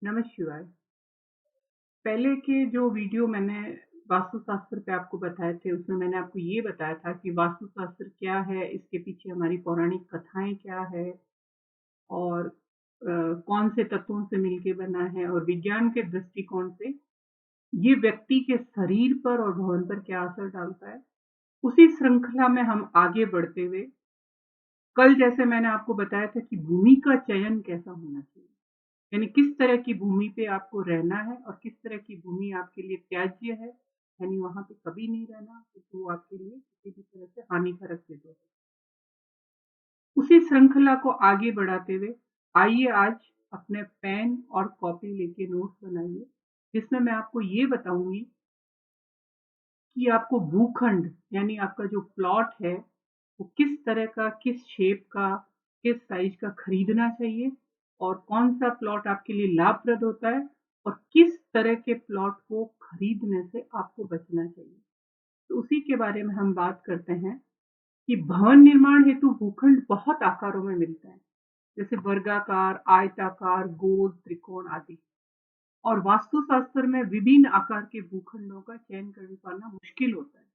नमः शिवाय। पहले के जो वीडियो मैंने वास्तुशास्त्र पे आपको बताए थे, उसमें मैंने आपको ये बताया था कि वास्तुशास्त्र क्या है, इसके पीछे हमारी पौराणिक कथाएँ क्या है और कौन से तत्वों से मिलके बना है और विज्ञान के दृष्टिकोण से ये व्यक्ति के शरीर पर और भवन पर क्या असर डालता है। उसी श्रृंखला में हम आगे बढ़ते हुए कल जैसे मैंने आपको बताया था कि भूमि का चयन कैसा होना चाहिए। यानी किस तरह की भूमि पे आपको रहना है और किस तरह की भूमि आपके लिए त्याज्य है, यानी वहां पे कभी नहीं रहना क्योंकि वो आपके लिए किसी भी तरह से हानिकारक सिद्ध हो सकता है। उसी श्रृंखला को आगे बढ़ाते हुए आइए आज अपने पेन और कॉपी लेके नोट्स बनाइए, जिसमें मैं आपको ये बताऊंगी कि आपको भूखंड यानी आपका जो प्लॉट है वो किस तरह का, किस शेप का, किस साइज का खरीदना चाहिए और कौन सा प्लॉट आपके लिए लाभप्रद होता है और किस तरह के प्लॉट को खरीदने से आपको बचना चाहिए। तो उसी के बारे में हम बात करते हैं कि भवन निर्माण हेतु भूखंड बहुत आकारों में मिलता है, जैसे वर्गाकार, आयताकार, गोल, त्रिकोण आदि। और वास्तुशास्त्र में विभिन्न आकार के भूखंडों का चयन कर पाना मुश्किल होता है,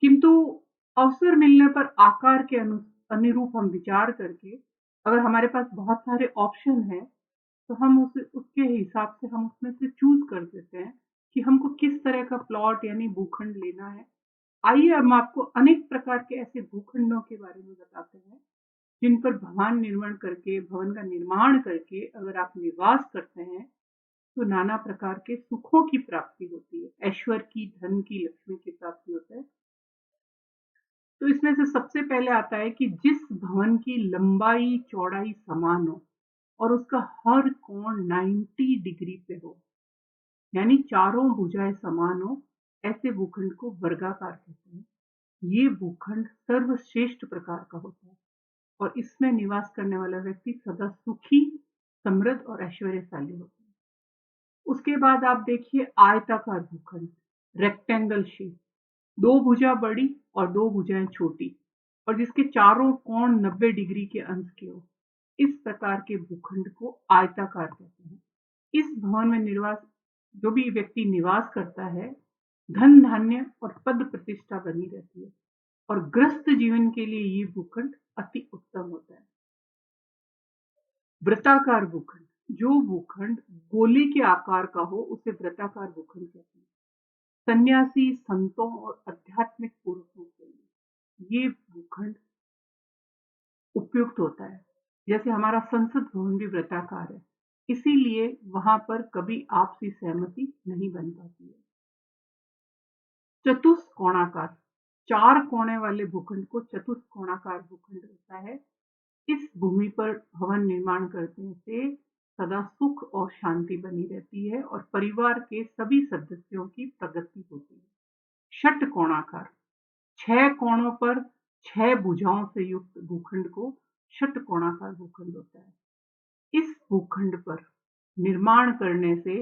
किंतु अवसर मिलने पर आकार के अनुरूप हम विचार करके अगर हमारे पास बहुत सारे ऑप्शन हैं तो हम उसके हिसाब से हम उसमें से चूज कर देते हैं कि हमको किस तरह का प्लॉट यानी भूखंड लेना है। आइए हम आपको अनेक प्रकार के ऐसे भूखंडों के बारे में बताते हैं जिन पर भवन का निर्माण करके अगर आप निवास करते हैं तो नाना प्रकार के सुखों की प्राप्ति होती है, ऐश्वर्य की, धन की, लक्ष्मी की प्राप्ति होता है। तो इसमें से सबसे पहले आता है कि जिस भवन की लंबाई चौड़ाई समान हो और उसका हर कोण 90 डिग्री पे हो, यानी चारों भुजाएं समान हो, ऐसे भूखंड को वर्गाकार कहते हैं। ये भूखंड सर्वश्रेष्ठ प्रकार का होता है और इसमें निवास करने वाला व्यक्ति सदा सुखी, समृद्ध और ऐश्वर्यशाली होता है। उसके बाद आप देखिए आयताकार भूखंड, रेक्टेंगल शेप, दो भुजा बड़ी और दो भुजाएं छोटी और जिसके चारों कोण 90 डिग्री के अंश के हो, इस प्रकार के भूखंड को आयताकार कहते हैं। इस भवन में जो भी व्यक्ति निवास करता है, धन धान्य और पद प्रतिष्ठा बनी रहती है और ग्रस्त जीवन के लिए ये भूखंड अति उत्तम होता है। वृत्ताकार भूखंड, जो भूखंड गोले के आकार का हो उसे वृत्ताकार भूखंड कहते हैं। सन्यासी, संतों और आध्यात्मिक पुरुषों के लिए ये भूखंड उपयुक्त होता है। जैसे हमारा संसद भवन भी वृत्ताकार है, इसीलिए वहां पर कभी आपसी सहमति नहीं बन पाती है। चतुष्कोणाकार, चार कोने वाले भूखंड को चतुष्कोणाकार भूखंड होता है। इस भूमि पर भवन निर्माण करने से सदा सुख और शांति बनी रहती है और परिवार के सभी सदस्यों की प्रगति होती है। षटकोणाकार, छह कोणों पर छह भुजाओं से युक्त भूखंड को षटकोणाकार भूखंड होता है। इस भूखंड पर निर्माण करने से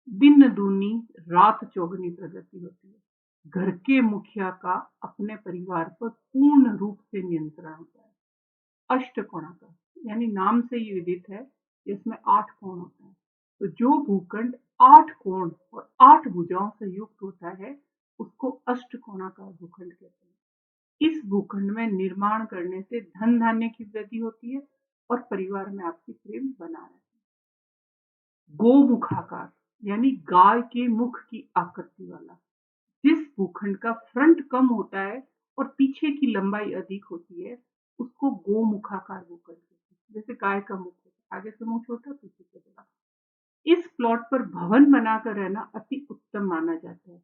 दिन दूनी रात चौगुनी प्रगति होती है। घर के मुखिया का अपने परिवार पर पूर्ण रूप से नियंत्रण होता है। अष्टकोणाकार, यानी नाम से ही विदित है, इसमें 8 कोण होते हैं। तो जो भूखंड 8 कोण और 8 भुजाओं से युक्त होता है उसको अष्टकोणाकार भूखंड कहते हैं। इस भूखंड में निर्माण करने से धन धान्य की वृद्धि होती है और परिवार में आपसी प्रेम बना रहता है। गोमुखाकार, यानी गाय के मुख की आकृति वाला, जिस भूखंड का फ्रंट कम होता है और पीछे की लंबाई अधिक होती है उसको गोमुखाकार भूखंड कहते हैं। जैसे गाय का मुख होता है, आगे से मुंह छोटा, पीछे से बड़ा। इस प्लॉट पर भवन बनाकर रहना अति उत्तम माना जाता है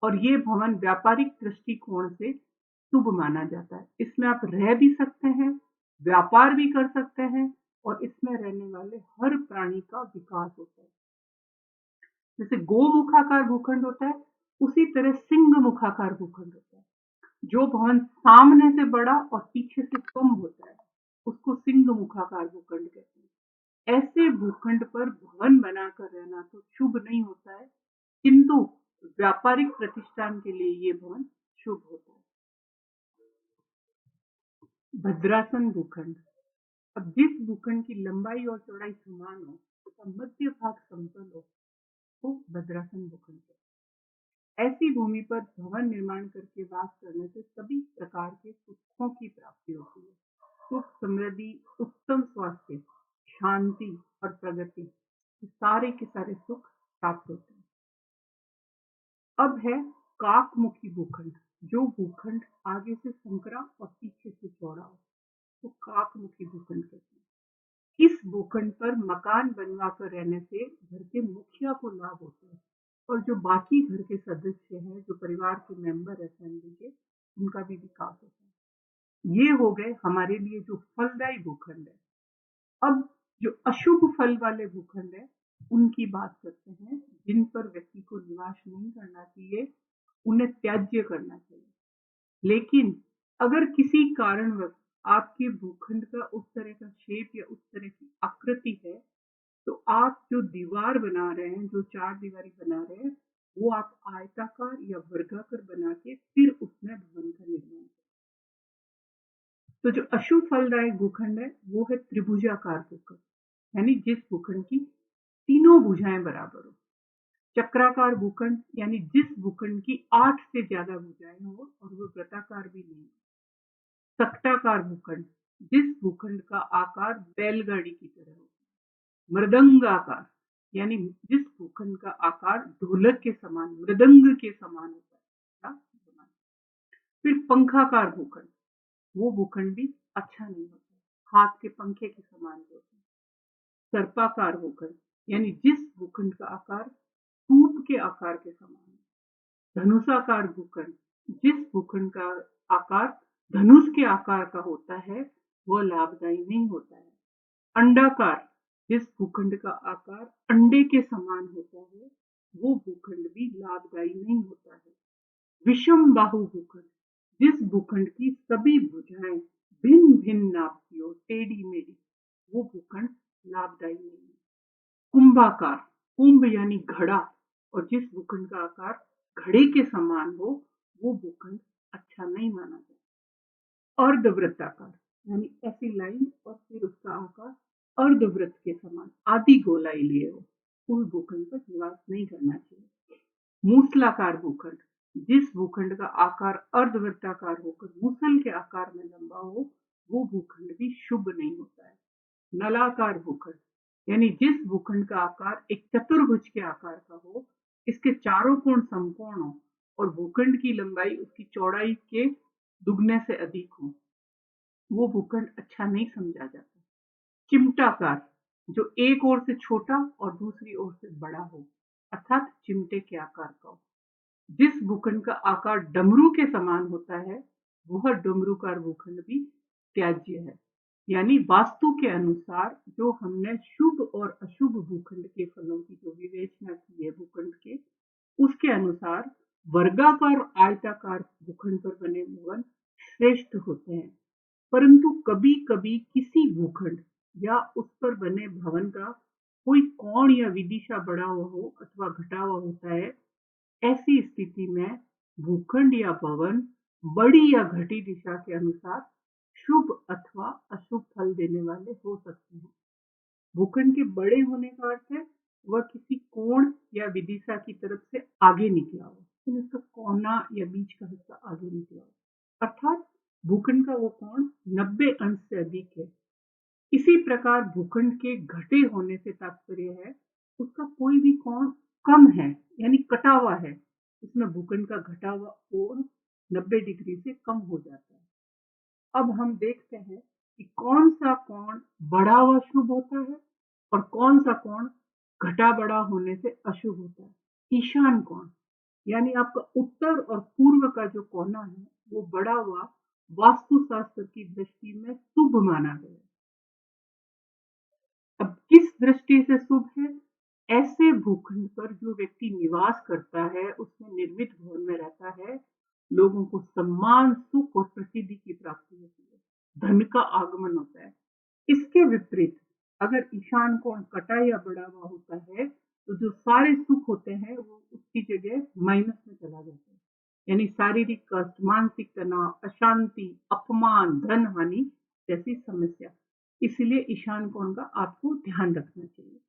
और ये भवन व्यापारिक दृष्टिकोण से शुभ माना जाता है। इसमें आप रह भी सकते हैं, व्यापार भी कर सकते हैं और इसमें रहने वाले हर प्राणी का विकास होता है। जैसे गोमुखाकार भूखंड होता है, उसी तरह सिंह मुखाकार भूखंड होता है। जो भवन सामने से बड़ा और पीछे से कम होता है उसको सिंह मुखाकार भूखंड कहते हैं। ऐसे भूखंड पर भवन बनाकर रहना तो शुभ नहीं होता है, किंतु व्यापारिक प्रतिष्ठान के लिए ये भवन शुभ होता है। भद्रासन भूखंड, अब जिस भूखंड की लंबाई और चौड़ाई समान हो तथा मध्य भाग समतल हो तो भद्रासन भूखंड है। ऐसी भूमि पर भवन निर्माण करके वास करने से सभी प्रकार के सुखों की प्राप्ति होती है। सुख, समृद्धि, उत्तम स्वास्थ्य, शांति और प्रगति, सारे के सारे सुख प्राप्त होते हैं। अब है काकमुखी भूखंड, जो भूखंड आगे से संकरा और पीछे से चौड़ा हो तो काकमुखी भूखंड कहते हैं। इस भूखंड पर मकान बनवा कर रहने से घर के मुखिया को लाभ होता है और जो बाकी घर के सदस्य हैं, जो परिवार के मेंबर है फैमिली के, उनका भी विकास होता है। ये हो गए हमारे लिए जो फलदायी भूखंड है। अब जो अशुभ फल वाले भूखंड है उनकी बात करते हैं, जिन पर व्यक्ति को निवास नहीं करना चाहिए, उन्हें त्याज्य करना चाहिए। लेकिन अगर किसी कारणवश आपके भूखंड का उस तरह का शेप या उस तरह की आकृति है तो आप जो दीवार बना रहे हैं, जो चार दीवारी बना रहे हैं, वो आप आयताकार या वर्गाकार बना के फिर उसमें भवन का निर्माण करें। तो जो अशुभ फलदायक भूखंड है वो है त्रिभुजाकार भूखंड, यानी जिस भूखंड की तीनों भुजाएं बराबर हो। चक्राकार भूखंड यानी जिस भूखंड की 8 से ज्यादा भुजाएं हो और वो वृत्ताकार भी नहीं हो। सक्टाकार भूखंड, जिस भूखंड का आकार बैलगाड़ी की तरह हो। मृदंगाकार, यानी जिस भूखंड का आकार ढोलक के समान, मृदंग के समान होता है। फिर पंखाकार भूखंड, वो भूखंड भी अच्छा नहीं होता, हाथ के पंखे के समान होता है। सर्पाकार भूखंड, यानी जिस भूखंड का आकार सूप के आकार के समान है। धनुषाकार भूखंड, जिस भूखंड का आकार धनुष के आकार का होता है, वह लाभदायी नहीं होता है। अंडाकार, जिस भूखंड का आकार अंडे के समान होता है, वो भूखंड भी लाभदायी नहीं होता है। विषम बाहु भूखंड, जिस भूखंड की सभी भुजाएं भिन्न भिन्न नाप की हो, टेढ़ी मेढ़ी, वो भूखंड लाभदायी नहीं है। कुंभाकार, कुंभ यानी घड़ा, और जिस भूखंड का आकार घड़े के समान हो, वो भूखंड अच्छा नहीं माना जाता। अर्धवृत्ताकार, यानी ऐसी लाइन और फिर उसका आकार अर्धवृत्त के समान आधी गोलाई लिए हो, उस भूखंड पर निवास नहीं करना चाहिए। मूसलाकार भूखंड, जिस भूखंड का आकार अर्धवृत्ताकार होकर मूसल के आकार में लंबा हो, वो भूखंड भी शुभ नहीं होता है। नलाकार भूखंड, यानी जिस भूखंड का आकार एक चतुर्भुज के आकार का हो, इसके चारों कोण समकोण हो और भूखंड की लंबाई उसकी चौड़ाई के दुगने से अधिक हो, वो भूखंड अच्छा नहीं समझा जाता। चिमटाकार, जो एक ओर से छोटा और दूसरी ओर से बड़ा हो, अर्थात चिमटे के आकार का हो। जिस भूखंड का आकार डमरू के समान होता है, वह डमरूकार भूखंड भी त्याज्य है। यानी वास्तु के अनुसार जो हमने शुभ और अशुभ भूखंड के फलों की जो विवेचना की है भूखंड के, उसके अनुसार वर्गाकार और आयताकार भूखंड पर बने भवन श्रेष्ठ होते हैं। परंतु कभी कभी किसी भूखंड या उस पर बने भवन का कोई कोण या विदिशा बढ़ा हुआ हो अथवा घटा हुआ होता है। ऐसी स्थिति में भूखंड या भवन बड़ी या घटी दिशा के अनुसार शुभ अथवा अशुभ फल देने वाले हो सकते हैं। भूखंड के बड़े होने का अर्थ है वह किसी कोण या विदिशा की तरफ से आगे निकला हो, लेकिन इसका कोना या बीच का हिस्सा आगे निकला हो, अर्थात भूखंड का वो कोण 90 अंश से अधिक है। इसी प्रकार भूखंड के घटे होने से तात्पर्य है उसका कोई भी कोण कम है, यानी कटा हुआ है। इसमें भूखंड का घटा हुआ कोण 90 डिग्री से कम हो जाता है। अब हम देखते हैं कि कौन सा कोण बढ़ा हुआ शुभ होता है और कौन सा कोण घटा बढ़ा होने से अशुभ होता है। ईशान कोण, यानी आपका उत्तर और पूर्व का जो कोना है वो बढ़ा हुआ वास्तुशास्त्र की दृष्टि में शुभ माना गया है। अब किस दृष्टि से शुभ है? ऐसे भूखंड पर जो व्यक्ति निवास करता है, उसमें निर्मित भवन में रहता है, लोगों को सम्मान, सुख और प्रसिद्धि की प्राप्ति होती है, धन का आगमन होता है। इसके विपरीत अगर ईशान कोण कटा या बढ़ा हुआ होता है तो जो सारे सुख होते हैं वो उसकी जगह माइनस में चला जाता है, यानी शारीरिक कष्ट, मानसिक तनाव, अशांति, अपमान, धन हानि जैसी समस्या। इसलिए ईशान कोण का आपको ध्यान रखना चाहिए।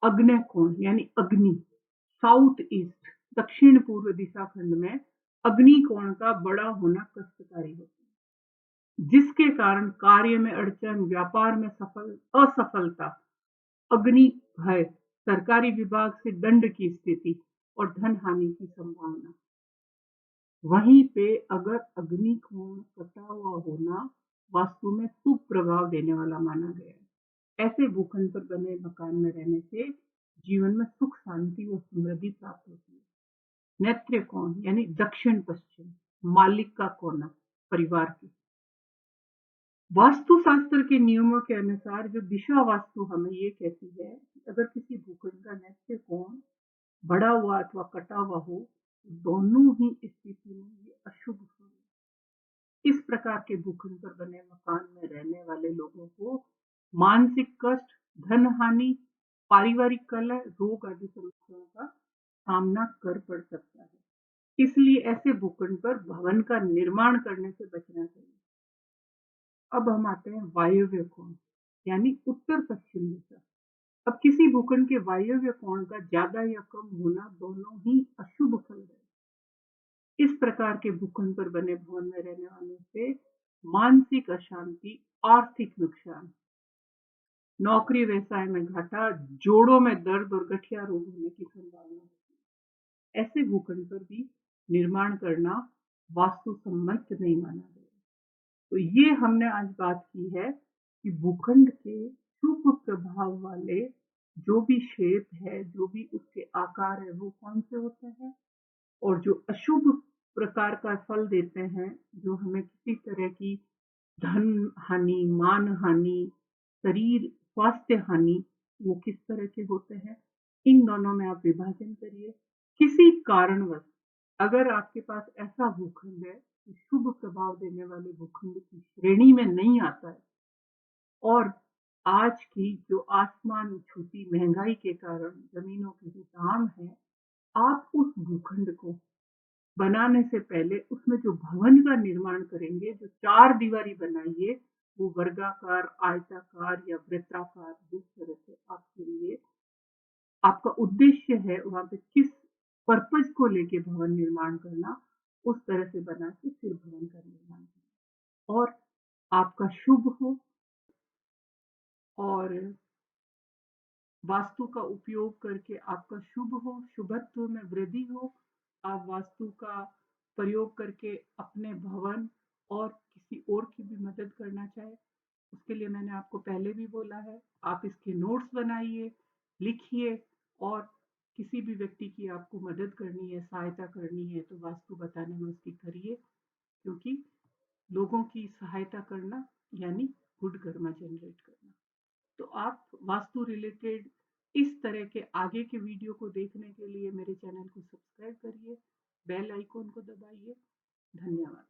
अग्नि कोण यानी अग्नि, साउथ ईस्ट दक्षिण पूर्व दिशा खंड में अग्नि कोण का बड़ा होना कष्टकारी होता है, जिसके कारण कार्य में अड़चन, व्यापार में असफलता, अग्नि भय, सरकारी विभाग से दंड की स्थिति और धन हानि की संभावना। वहीं पे अगर अग्नि कोण कटा हुआ होना वास्तु में शुभ प्रभाव देने वाला माना गया है। ऐसे भूखंड पर बने मकान में रहने से जीवन में सुख शांति और समृद्धि प्राप्त होती है। नेत्र कोण यानी दक्षिण पश्चिम, मालिक का कोना, परिवार की। वास्तुशास्त्र के नियमों के अनुसार जो दिशा वास्तु हमें ये कहती है कि अगर किसी भूखंड का नेत्र कोण बढ़ा हुआ अथवा कटा हुआ हो, दोनों ही स्थिति में ये अशुभ हो। इस प्रकार के भूखंड पर बने मकान में रहने वाले लोगों को मानसिक कष्ट, धन हानि, पारिवारिक कलह, रोग आदि समस्याओं का सामना कर पड़ सकता है। इसलिए ऐसे भूखंड पर भवन का निर्माण करने से बचना चाहिए। अब हम आते हैं वायव्य कोण यानी उत्तर पश्चिम दिशा। अब किसी भूखंड के वायव्य कोण का ज्यादा या कम होना दोनों ही अशुभ फल है। इस प्रकार के भूखंड पर बने भवन में रहने वालों से मानसिक अशांति, आर्थिक नुकसान, नौकरी व्यवसाय में घाटा, जोड़ों में दर्द और गठिया रोग होने की संभावना होती है। ऐसे भूखंड पर भी निर्माण करना वास्तु सम्मत नहीं माना गया। तो ये हमने आज बात की है कि भूखंड के शुभ प्रभाव वाले जो भी शेप है, जो भी उसके आकार है, वो कौन से होते हैं, और जो अशुभ प्रकार का फल देते हैं, जो हमें किसी तरह की धन हानि, मान हानि, शरीर स्वास्थ्य हानि, वो किस तरह के होते हैं। इन दोनों में आप विभाजन करिए। किसी कारणवश अगर आपके पास ऐसा भूखंड है शुभ प्रभाव देने वाले भूखंड की श्रेणी में नहीं आता है, और आज की जो आसमान छूती महंगाई के कारण जमीनों के जो दाम है, आप उस भूखंड को बनाने से पहले उसमें जो भवन का निर्माण करेंगे, जो 4 दीवारी बनाइए, वो वर्गाकार, आयताकार या वृत्ताकार, जिस तरह से आपके लिए आपका उद्देश्य है वहां पे किस पर्पज को लेके भवन निर्माण करना, उस तरह से बना के फिर भवन का निर्माण करना और आपका शुभ हो और वास्तु का उपयोग करके आपका शुभ हो, शुभत्व में वृद्धि हो। आप वास्तु का प्रयोग करके अपने भवन और किसी और की भी मदद करना चाहे, उसके लिए मैंने आपको पहले भी बोला है, आप इसके नोट्स बनाइए, लिखिए, और किसी भी व्यक्ति की आपको मदद करनी है, सहायता करनी है, तो वास्तु बताने में उसकी करिए, क्योंकि लोगों की सहायता करना यानी गुड कर्मा जनरेट करना। तो आप वास्तु रिलेटेड इस तरह के आगे के वीडियो को देखने के लिए मेरे चैनल को सब्सक्राइब करिए, बेल आइकॉन को दबाइए। धन्यवाद।